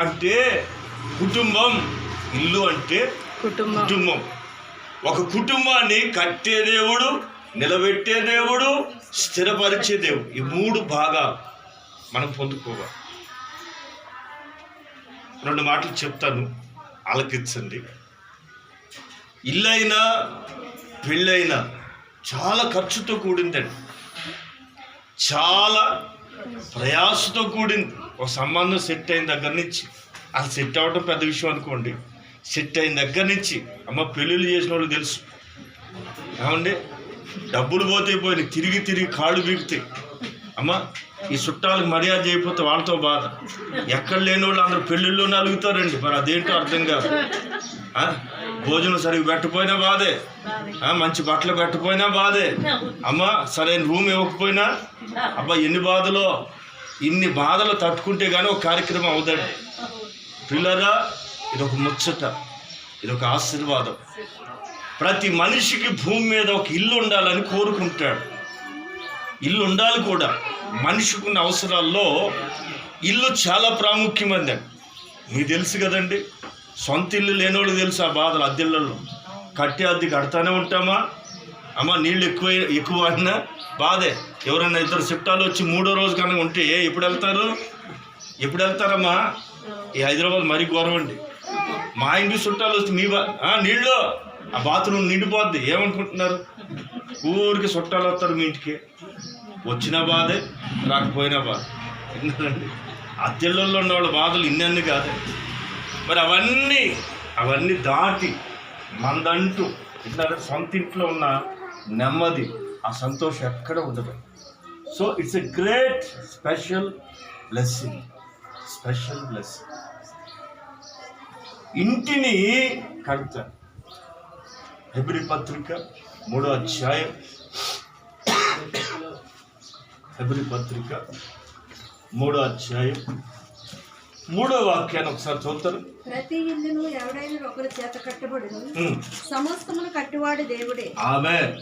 అంటే కుటుంబం, ఇల్లు అంటే కుటుంబం. ఒక కుటుంబాన్ని కట్టే దేవుడు, నిలబెట్టే దేవుడు, స్థిరపరిచే దేవుడు. ఈ 3 భాగాలు మనం పొందుకోవాలి. 2 మాటలు చెప్తాను, ఆలకించండి. ఇల్లైనా పెళ్ళైనా చాలా ఖర్చుతో కూడిందండి, చాలా ప్రయాసతో కూడింది. ఒక సంబంధం సెట్ అయిన దగ్గర నుంచి, అది సెట్ అవ్వడం పెద్ద విషయం అనుకోండి, సెట్ అయిన దగ్గర నుంచి పెళ్ళిళ్ళు చేసిన వాళ్ళు తెలుసు ఏమండి, డబ్బులు పోతే పోయి తిరిగి కాళ్ళు బీగుతాయి. ఈ చుట్టాలకు మర్యాద చేయకపోతే వాళ్ళతో బాధ. ఎక్కడ లేని వాళ్ళు అందరూ పెళ్ళిళ్ళలోనే అలుగుతారండి. మరి అదేంటో అర్థం కాదు. భోజనం సరిగ్గా పెట్టకపోయినా బాధే, మంచి బట్టలు పెట్టకపోయినా బాధే, సరైన రూమ్ ఇవ్వకపోయినా ఎన్ని బాధలో. ఇన్ని బాధలు తట్టుకుంటే కానీ ఒక కార్యక్రమం అవుదండి. పిల్లరా, ఇదొక ముచ్చట, ఇదొక ఆశీర్వాదం. ప్రతి మనిషికి భూమి మీద ఒక ఇల్లు ఉండాలని కోరుకుంటాడు. ఇల్లు ఉండాలి కూడా. మనిషికి ఉన్న అవసరాల్లో ఇల్లు చాలా ప్రాముఖ్యమైనదండి. మీకు తెలుసు కదండి, సొంత ఇల్లు లేనోళ్ళు తెలుసు ఆ బాధలు. అద్దెళ్ళల్లో కట్టే అద్దె కడతానే ఉంటామా, నీళ్ళు ఎక్కువ అయినా బాధే. ఎవరైనా 2 చుట్టాలు వచ్చి 3వ రోజు కన్నా ఉంటే ఎప్పుడు వెళ్తారమ్మా? ఈ హైదరాబాద్ మరీ ఘోరం అండి. మా ఇంటి చుట్టాలు వస్తే నీళ్ళు ఆ బాత్రూమ్ నిండిపోద్ది. ఏమనుకుంటున్నారు? ఊరికి చుట్టాలు వస్తారు మీ ఇంటికి, వచ్చినా బాధే, రాకపోయినా బాధ. విన్నారండి? అద్దెళ్ళల్లో ఉన్న వాళ్ళ బాధలు ఇన్ని కాదు. మరి అవన్నీ దాటి మందంటూ విన్నారా, సొంత ఇంట్లో ఉన్న నెమ్మది, ఆ సంతోషం ఎక్కడ ఉండదు. So it's a great special blessing. ఇంటిని కడతారు. హెబ్రీ పత్రిక 3వ అధ్యాయం, హెబ్రీ పత్రిక 3వ అధ్యాయం 3వ వాక్యాన్ని ఒకసారి చూస్తారు. ప్రతి ఇల్లును ఎవడైనా ఒకరి చేత కట్టబడును, సమస్తమును కట్టివాడు దేవుడే. ఆమేన్.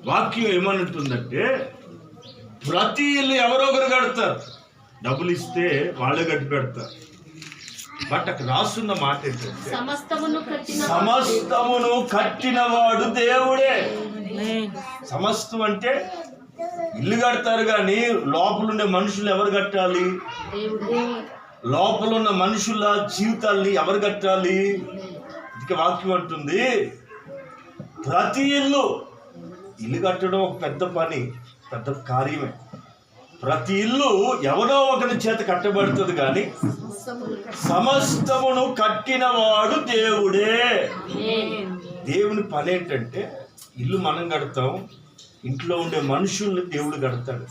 వాక్యం ఏమనుంటుందంటే, ప్రతి ఇల్లు ఎవరో ఒకరు కడతారు. డబ్బులు ఇస్తే వాళ్ళే కట్టి పెడతారు. బట్ అక్కడ రాస్తున్న మాట ఏంటంటే, సమస్తమును కట్టినవాడు దేవుడే. సమస్తం అంటే ఇల్లు కడతారు కానీ లోపలుండే మనుషులు ఎవరు కట్టాలి? లోపల ఉన్న మనుషుల జీవితాల్ని ఎవరు కట్టాలి? ఇది వాక్యం అంటుంది. ప్రతి ఇల్లు కట్టడం ఒక పెద్ద పని, పెద్ద కార్యమే. ప్రతి ఇల్లు ఎవరో ఒకరి చేత కట్టబడుతుంది కానీ సమస్తమును కట్టినవాడు దేవుడే. దేవుని పని ఏంటంటే, ఇల్లు మనం కడతాం, ఇంట్లో ఉండే మనుషుల్ని దేవుడు కడతాడు.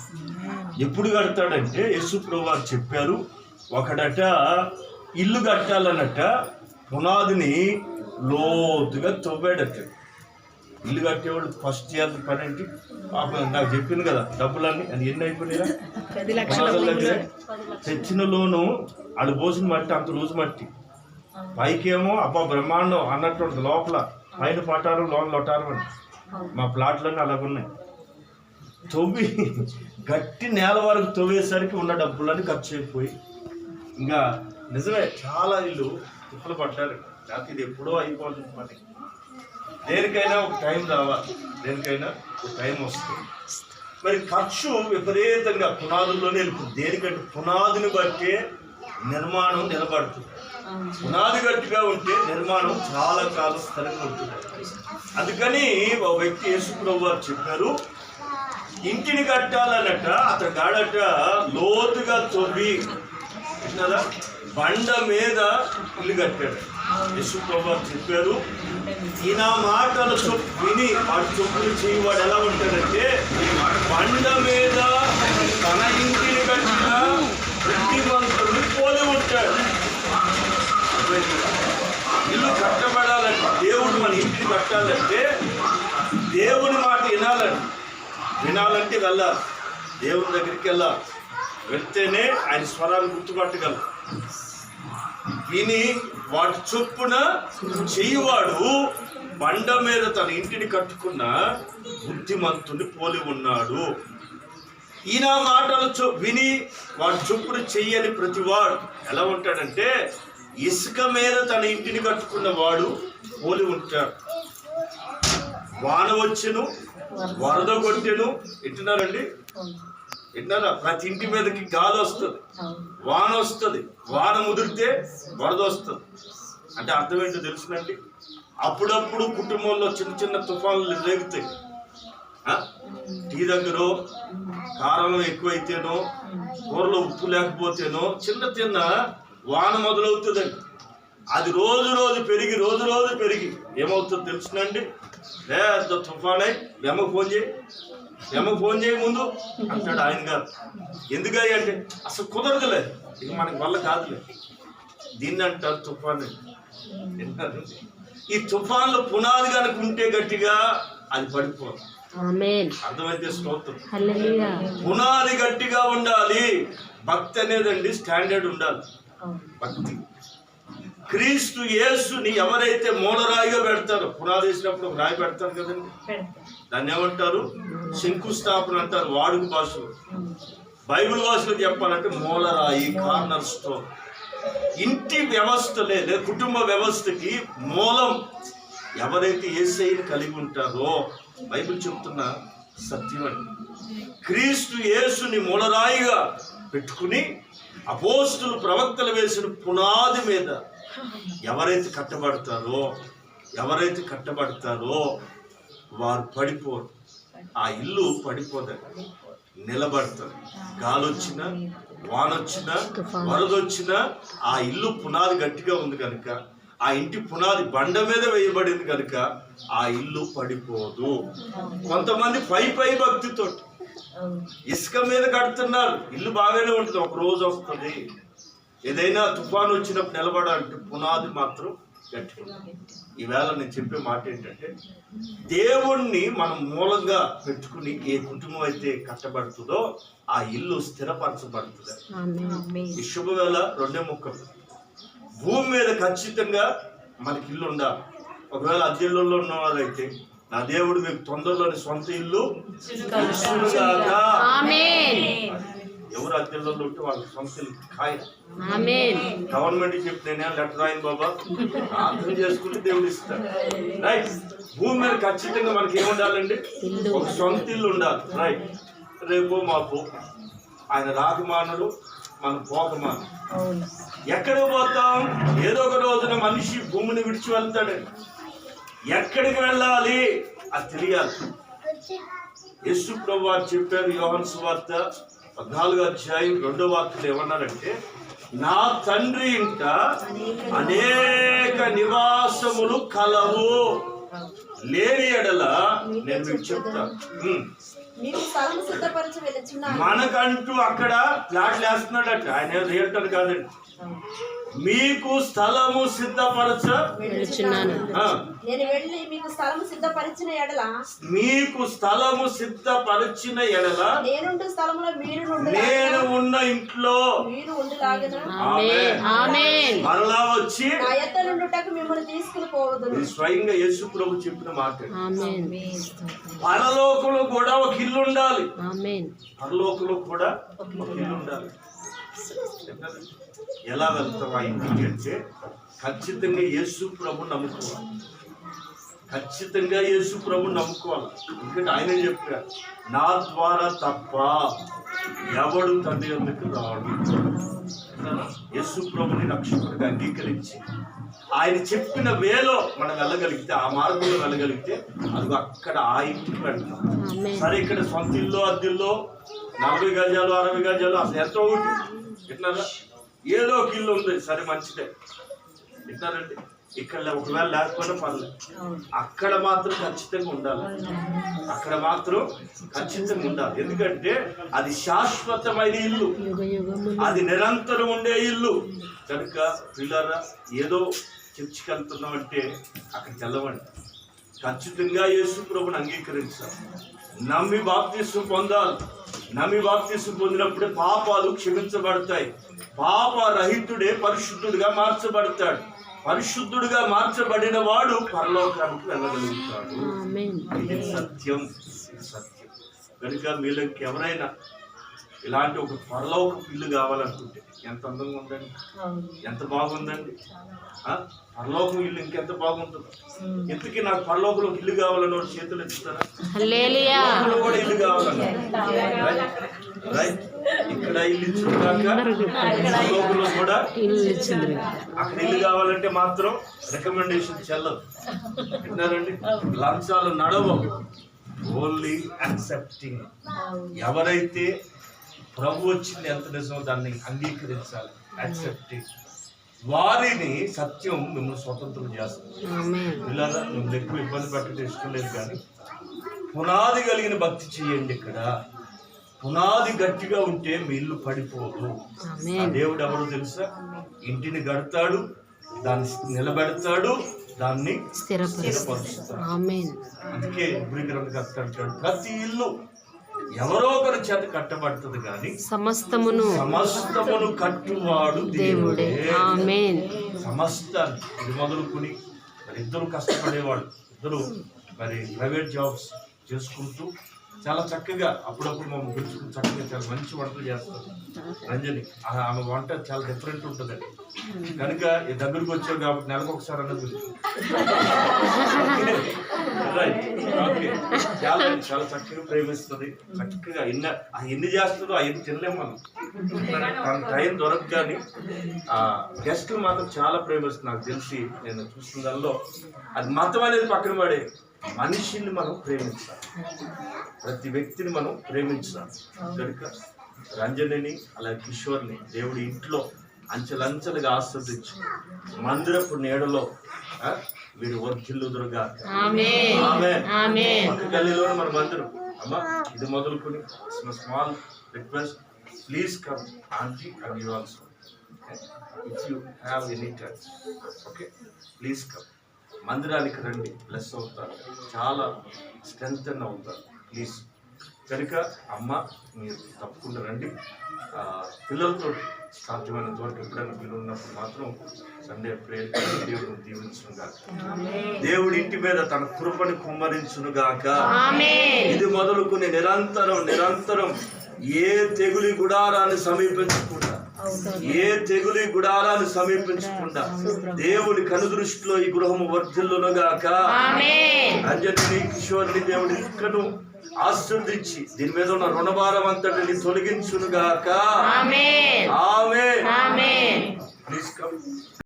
ఎప్పుడు కడతాడంటే, యేసు ప్రభువు చెప్పారు, ఒకడట ఇల్లు కట్టాలన్నట పునాదిని లోతుగా తవ్వాడట. ఇల్లు కట్టేవాళ్ళు ఫస్ట్ చేయాల్సిన పని ఏంటి? నాకు చెప్పింది కదా, డబ్బులన్నీ అది ఎన్ని అయిపోయినా తెచ్చిన లోను వాళ్ళు పోసిన మట్టి అంత రోజు మట్టి, పైకేమో బ్రహ్మాండం అన్నట్టు ఉంటుంది, లోపల పైన పటారు లోన లొటారు అని. మా ప్లాట్లన్నీ అలాగున్నాయి. తవ్వి గట్టి నేల వరకు తవ్వేసరికి ఉన్న డబ్బులన్నీ ఖర్చు అయిపోయి, ఇంకా నిజమే చాలా ఇల్లు తిప్పలు పడ్డారు. లేకపోతే ఇది ఎప్పుడో అయిపోతుంది పని. దేనికైనా ఒక టైం రావాలి, దేనికైనా ఒక టైం వస్తుంది. మరి ఖర్చు విపరీతంగా పునాదుల్లోనే వెళ్తుంది. దేనికంటే పునాదిని బట్టే నిర్మాణం నిలబడుతుంది. పునాది గట్టిగా ఉంటే నిర్మాణం చాలా కాలం స్థిరంగా. అందుకని ఒక వ్యక్తి యేసు ప్రభువు వారు చెప్పారు, ఇంటిని కట్టాలన్నట అతను గాడట లోతుగా తవ్వి కదా బండ మీద ఇల్లు కట్టాడు. యేసు ప్రభువు వారు చెప్పారు, ఈయన మాటలు విని వాటి చొప్పులు చేయి వాడు ఎలా ఉంటాడంటే, బండ మీద తన ఇంటిని కట్టిన బుద్ధిమంతుడిని పోలి ఉంటాడు. ఇల్లు కట్టబడాలంటే, దేవుడు మన ఇంటిని కట్టాలంటే దేవుని మాట వినాలంటే వెళ్ళాలి, దేవుని దగ్గరికి వెళ్ళాలి. వెళ్తేనే ఆయన స్వరాన్ని గుర్తుపట్టగలరు. విని వాటి చొప్పున చెయ్యవాడు బండ మీద తన ఇంటిని కట్టుకున్న బుద్ధిమంతుని పోలి ఉన్నాడు. ఈయన మాటలు విని వాడు చొప్పున చెయ్యని ప్రతివాడు ఎలా ఉంటాడంటే ఇసుక మీద తన ఇంటిని కట్టుకున్న వాడు పోలి ఉంటాడు. వాన వచ్చెను, వరద కొట్టెను. వింటున్నారండి? వింటున్నారా? ప్రతి ఇంటి మీదకి గాలి వస్తుంది, వాన వస్తుంది, వాన ముదిరితే వరద వస్తుంది. అంటే అర్థం ఏంటో తెలుసునండి. అప్పుడప్పుడు కుటుంబంలో చిన్న చిన్న తుఫాన్లు రేగుతాయి. టీ దగ్గర కారం ఎక్కువైతేనో, కూరలో ఉప్పు లేకపోతేనో చిన్న చిన్న వాన మొదలవుతుందండి. అది రోజు రోజు పెరిగి ఏమవుతుందో తెలుసునండి, పెద్ద తుఫానై వెమ్మకు ఫోన్ చేయి ముందు అంటాడు ఆయన గారు. ఎందుకని అంటే అసలు కుదరదులే, ఇక మనకి వల్ల కాదులే. దీన్ని అంటారు తుఫాన్. ఈ తుఫాన్లో పునాది కనుక ఉంటే గట్టిగా అది పడిపోదు. అర్థమైతే స్తోత్రం. పునాది గట్టిగా ఉండాలి. భక్తి అనేదండి స్టాండర్డ్ ఉండాలి. భక్తి క్రీస్తు యేసుని ఎవరైతే మూలరాయిగా పెడతారో, పునాది వేసినప్పుడు రాయి పెడతారు కదండి, దాన్ని ఏమంటారు? శంకుస్థాపన అంటారు వాడుక భాషలో. బైబిల్ భాషలో చెప్పాలంటే మూలరాయి, కార్నర్ స్టోన్. ఇంటి వ్యవస్థ లేదా కుటుంబ వ్యవస్థకి మూలం ఎవరైతే యేసయ్యని కలిగి ఉంటారో, బైబిల్ చెప్తున్న సత్యం అండి. క్రీస్తు యేసుని మూలరాయిగా పెట్టుకుని అపోస్తులు ప్రవక్తలు వేసిన పునాది మీద ఎవరైతే కట్టబడతారో వారు పడిపోరు. ఆ ఇల్లు పడిపోదండి, నిలబడతారు. గాలొచ్చినా, వానొచ్చినా, వరదొచ్చినా ఆ ఇల్లు పునాది గట్టిగా ఉంది కనుక, ఆ ఇంటి పునాది బండ మీద వేయబడింది కనుక ఆ ఇల్లు పడిపోదు. కొంతమంది పై భక్తితో ఇసుక మీద కడుతున్నారు, ఇల్లు బాగానే ఉంటుంది, ఒక రోజు వస్తుంది. ఏదైనా తుఫాను వచ్చినప్పుడు నిలబడాలంటే పునాది మాత్రం గట్టిగా. ఈవేళ నేను చెప్పే మాట ఏంటంటే, దేవుణ్ణి మనం మూలంగా పెట్టుకుని ఏ కుటుంబం అయితే కట్టబడుతుందో ఆ ఇల్లు స్థిరపరచబడుతుంది. ఈ శుభవేళ రెండే ముక్కలు. భూమి మీద ఖచ్చితంగా మనకి ఇల్లు ఉండాలి. ఒకవేళ అద్దెల్లో ఉన్నవారైతే నా దేవుడు మీకు తొందరలోని సొంత ఇల్లు ఇచ్చునుగాక. ఎవరు అద్దెల్లో ఉంటే వాళ్ళకి సొంత ఇల్లు ఖాయ. గవర్నమెంట్ చెప్పి నేనే లెటర్ రాయను బాబా, అర్థం చేసుకుంటే దేవుడు ఇస్తాడు. రైట్. భూమి మీద ఖచ్చితంగా మనకి ఏముండాలండి? ఒక సొంత ఇల్లు ఉండాలి. రైట్. రేపు మాపు ఆయన రాకమానడు, మనం పోకమాను. ఎక్కడికి పోతాం? ఏదో ఒక రోజున మనిషి భూమిని విడిచి వెళ్తాడండి. ఎక్కడికి వెళ్ళాలి అది తెలియాలి. యేసు ప్రభువు చెప్పారు యోహాను సువార్త 14వ అధ్యాయం 2వ వాక్యం ఏమన్నారంటే, నా తండ్రి ఇంట అనేక నివాసములు కలవు, లేని ఎడల నేను మీకు చెప్తాను. మనకంటూ అక్కడ ఫ్లాట్లు వేస్తున్నాడట. ఆయన రియల్టర్ కాదండి. మీకు స్థలము సిద్ధపరచ నేను వెళ్ళి మీకు స్థలము సిద్ధపరిచిన ఎడల నేను ఉన్న ఇంట్లో మరలా వచ్చి మిమ్మల్ని తీసుకుని పోవద్దు. స్వయంగా యేసు ప్రభు చెప్పిన మాట. పరలోకంలో కూడా ఒక ఇల్లు ఉండాలి. పరలోకంలో కూడా ఒక ఇల్లు ఉండాలి. ఎలా వెళ్తాం ఆ ఇంటికి అంటే ఖచ్చితంగా యేసు ప్రభు నమ్ముకోవాలి. ఎందుకంటే ఆయనే చెప్పారు, నా ద్వారా తప్ప ఎవడు తండ్రి యొద్దకు రాడు. యేసు ప్రభుని రక్షకుడిగా అంగీకరించి ఆయన చెప్పిన వేలో మనం వెళ్ళగలిగితే, ఆ మార్గంలో వెళ్ళగలిగితే అది అక్కడ ఆ ఇంటికి పెడతాం. సరే, ఇక్కడ సొంత ఇల్లు అద్దెల్లో 40 గజాలు 60 గజాలు అసలు ఎంతో ఒకటి వింటున్నారా? ఏదో ఒక ఇల్లు ఉంది, సరే మంచిదే వింటున్నారండి. ఇక్కడ ఒకవేళ లేకపోయినా పర్లేదు, అక్కడ మాత్రం ఖచ్చితంగా ఉండాలి. ఎందుకంటే అది శాశ్వతమైన ఇల్లు, అది నిరంతరం ఉండే ఇల్లు కనుక పిల్లరా, ఏదో చర్చికి వెళ్తున్నాం అంటే అక్కడికి వెళ్ళవండి. ఖచ్చితంగా యేసు ప్రభుని అంగీకరించాలి, నమ్మి బాప్తిస్మం పొందాలి. నమ్మి బాప్తిస్మం పొందినప్పుడే పాపాలు క్షమించబడతాయి. పాప రహితుడే పరిశుద్ధుడిగా మార్చబడతాడు. పరిశుద్ధుడిగా మార్చబడిన వాడు పరలోకానికి వెళ్ళగలుగుతాడు. ఇది సత్యం. కనుక మీలోకి ఎవరైనా ఇలాంటి ఒక పరలోక ఇల్లు కావాలనుకుంటే ఎంత అందంగా ఉందండి, ఎంత బాగుందండి. పరలోకం ఇల్లు ఇంకెంత బాగుంటుందో. ఇంతకీ నాకు పరలోకంలో ఇల్లు కావాలని వాడు చేతులు ఎత్తుతారా? పరలోకంలో కూడా ఇల్లు కావాలన్నా రైట్. ఇక్కడ ఇల్లు ఇచ్చుకున్నాక పరలోకంలో కూడా అక్కడ ఇల్లు కావాలంటే మాత్రం రికమెండేషన్ చెల్లదు. విన్నారండి? లంచాలు నడవవు. Only accepting. ఎవరైతే ప్రభు వచ్చింది ఎంత నిజమో దాన్ని అంగీకరించాలి. యాక్సెప్టింగ్. వారిని సత్యం మిమ్మల్ని స్వతంత్రం చేస్తుంది. పిల్లల మిమ్మల్ని ఎక్కువ ఇబ్బంది పెట్టడం ఇష్టం లేదు, కానీ పునాది కలిగిన భక్తి చేయండి. ఇక్కడ పునాది గట్టిగా ఉంటే మీ ఇల్లు పడిపోదు. ఆ దేవుడు ఎవరో తెలుసా? ఇంటిని కడతాడు, దాన్ని నిలబెడతాడు, దాన్ని స్థిరపరుస్తాడు. అందుకే కట్టాడు ప్రతి ఇల్లు ఎవరో ఒకరి చేత కట్టబడుతుంది, కానీ సమస్తమును కట్టువాడు దేవుడే. సమస్తాన్ని ఇది మొదలుకొని మరి ఇద్దరు కష్టపడేవాళ్ళు, ఇద్దరు మరి ప్రైవేట్ జాబ్స్ చేసుకుంటూ చాలా చక్కగా అప్పుడప్పుడు మమ్మల్ని పిలుచుకుని చక్కగా చాలా మంచి వంటలు చేస్తారు. రంజని ఆమె వంట చాలా డిఫరెంట్ ఉంటుందండి. కనుక ఈ దగ్గరకు వచ్చావు కాబట్టి నెలకు ఒకసారి అన్నది రైట్. ఓకే, చాలా చాలా చక్కగా ప్రేమిస్తుంది. చక్కగా ఎన్ని చేస్తుందో అవన్నీ తినలేము మనం. తన టైం దొరకదు, కానీ గెస్ట్లు మాత్రం చాలా ప్రేమిస్తుంది. నాకు తెలిసి నేను చూసిన దానిలో అది మతం అనేది పక్కన పడే, మనిషిని మనం ప్రేమించాలి, ప్రతి వ్యక్తిని మనం ప్రేమించాలి. కనుక రంజనిని అలాగే కిషోర్ని దేవుడి ఇంట్లో అంచెలంచెలుగా ఆస్వాదించి మందిరపు నీడలో వీరు వర్ధిల్లుదురుగా. పక్క గల్లీలో మన మందిరం. అమ్మా, ఇది మొదలుకొని small request, please come aunty and you also. If you have any time, okay, please come. మందిరానికి రండి, ప్లస్ అవుతారు, చాలా స్ట్రెంగ్త్ అవుతారు. ప్లీజ్. కనుక అమ్మ మీరు తప్పకుండా రండి. పిల్లలతో సాధ్యమైనంత వరకు ఎప్పుడైనా పిల్లలు ఉన్నప్పుడు మాత్రం సండే ప్రేయర్ దేవుడు దీవించునుగాక. దేవుడి ఇంటి మీద తన కృపని కుమ్మరించునుగాక. ఇది మొదలుకుని నిరంతరం ఏ తెగులి గుడారాన్ని సమీపించకుండా దేవుడి కనుదృష్టిలో ఈ గృహము వర్ధిల్లునుగాక. అంజని కిషోర్ని దేవుడి ఇక్కను ఆశీర్వదించి దీని మీద ఉన్న రుణభారం అంతటిని తొలగించునుగాక. ఆమేన్. Please come.